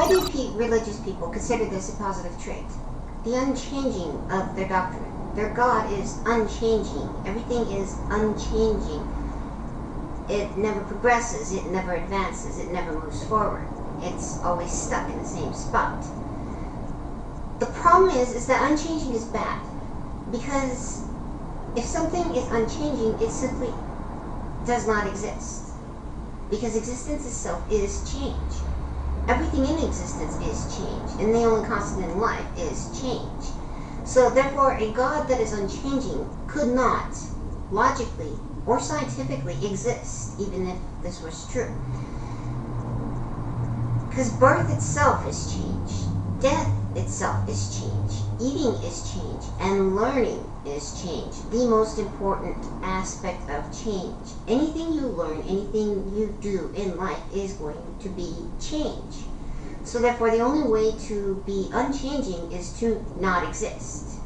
Many religious people consider this a positive trait. The unchanging of their doctrine. Their God is unchanging. Everything is unchanging. It never progresses, it never advances, it never moves forward. It's always stuck in the same spot. The problem is that unchanging is bad. Because if something is unchanging, it simply does not exist. Because existence itself is change. Everything in existence is change. And the only constant in life is change. So therefore, a God that is unchanging could not, logically or scientifically, exist, even if this was true. Because birth itself is change. Death itself is change. Eating is change. And learning is change. The most important aspect of change. Anything you learn, anything you do in life is going to be change. So therefore, the only way to be unchanging is to not exist.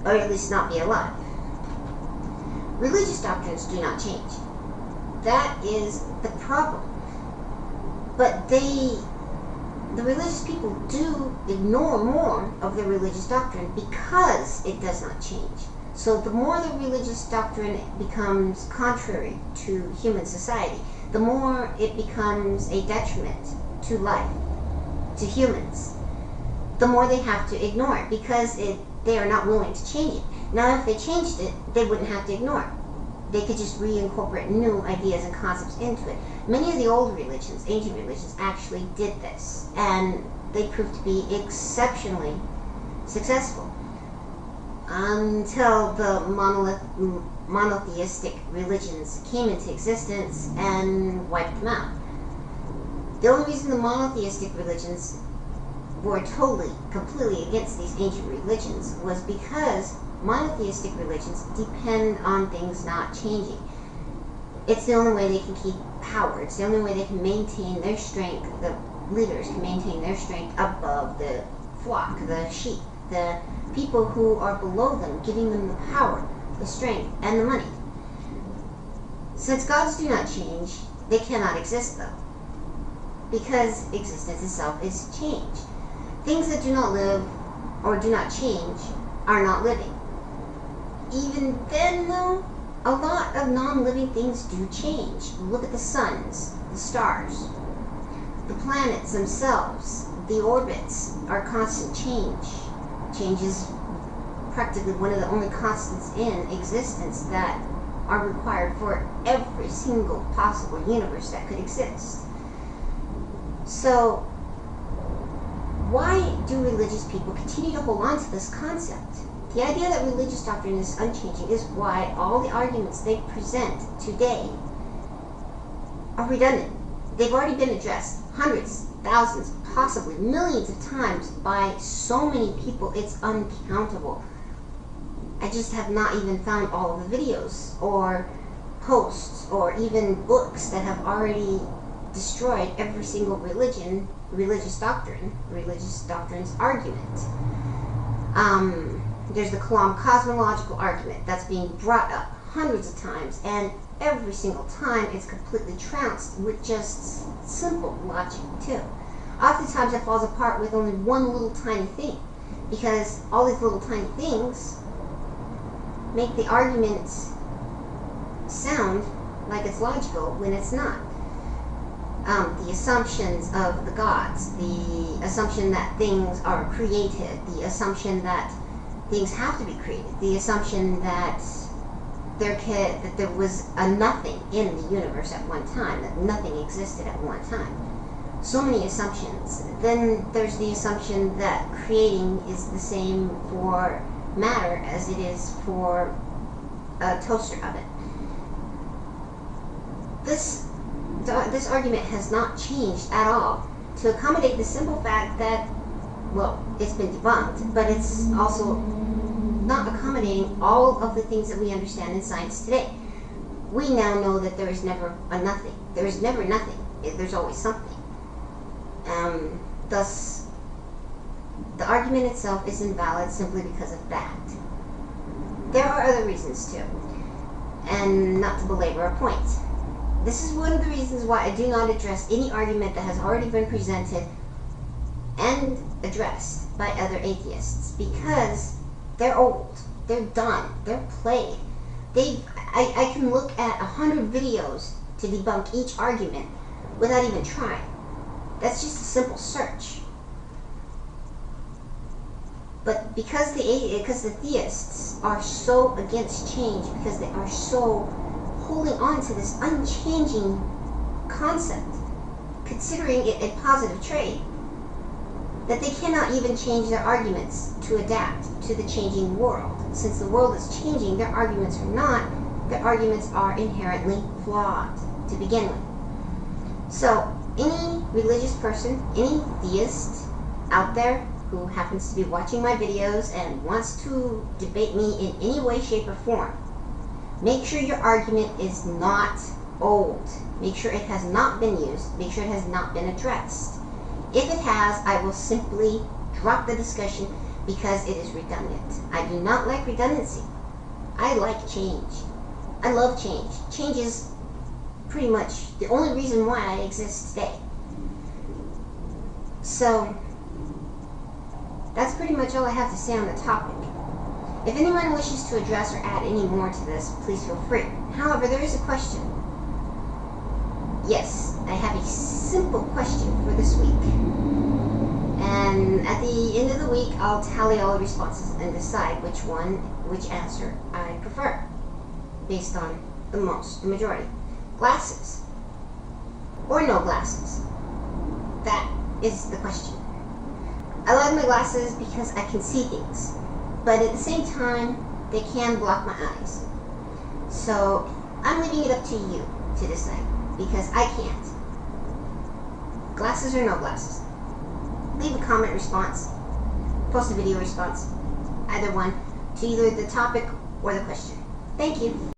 Or at least not be alive. Religious doctrines do not change. That is the problem. But the religious people do ignore more of the religious doctrine because it does not change. So the more the religious doctrine becomes contrary to human society, the more it becomes a detriment to life, to humans, the more they have to ignore it because they are not willing to change it. Now, if they changed it, they wouldn't have to ignore it. They could just reincorporate new ideas and concepts into it. Many of the old religions, ancient religions, actually did this, and they proved to be exceptionally successful until the monotheistic religions came into existence and wiped them out. The only reason the monotheistic religions were totally, completely against these ancient religions was because monotheistic religions depend on things not changing. It's the only way they can keep power. It's the only way they can maintain their strength. The leaders can maintain their strength above the flock, the sheep, the people who are below them, giving them the power, the strength, and the money. Since gods do not change, they cannot exist though, because existence itself is change. Things that do not live or do not change are not living. Even then though, a lot of non-living things do change. Look at the suns, the stars, the planets themselves, the orbits are constant change. Change is practically one of the only constants in existence that are required for every single possible universe that could exist. So, why do religious people continue to hold on to this concept? The idea that religious doctrine is unchanging is why all the arguments they present today are redundant. They've already been addressed hundreds, thousands, possibly millions of times by so many people it's uncountable. I just have not even found all of the videos or posts or even books that have already destroyed every single religious doctrine's argument. There's the Kalam cosmological argument that's being brought up hundreds of times, and every single time it's completely trounced with just simple logic too. Oftentimes it falls apart with only one little tiny thing, because all these little tiny things make the argument sound like it's logical when it's not. The assumptions of the gods, the assumption that things are created, the assumption that things have to be created, the assumption that there was a nothing in the universe at one time, that nothing existed at one time. So many assumptions. Then there's the assumption that creating is the same for matter as it is for a toaster oven. This argument has not changed at all to accommodate the simple fact that, well, it's been debunked, but it's also not accommodating all of the things that we understand in science today. We now know that there is never a nothing. There is never nothing. There's always something. Thus, the argument itself is invalid simply because of that. There are other reasons too, and not to belabor a point. This is one of the reasons why I do not address any argument that has already been presented and addressed by other atheists, because they're old, they're done, they're played. I can look at 100 videos to debunk each argument without even trying. That's just a simple search. But because the theists are so against change, because they are so holding on to this unchanging concept, considering it a positive trait, that they cannot even change their arguments to adapt to the changing world. Since the world is changing, their arguments are not. Their arguments are inherently flawed to begin with. So any religious person, any theist out there who happens to be watching my videos and wants to debate me in any way, shape, or form, make sure your argument is not old. Make sure it has not been used. Make sure it has not been addressed. If it has, I will simply drop the discussion because it is redundant. I do not like redundancy. I like change. I love change. Change is pretty much the only reason why I exist today. So that's pretty much all I have to say on the topic. If anyone wishes to address or add any more to this, please feel free. However, there is a question. Yes, I have a simple question for this week. And at the end of the week, I'll tally all the responses and decide which answer I prefer, based on the majority. Glasses or no glasses? That is the question. I like my glasses because I can see things, but at the same time, they can block my eyes. So I'm leaving it up to you to decide, because I can't. Glasses or no glasses? Leave a comment response, post a video response, either one, to either the topic or the question. Thank you.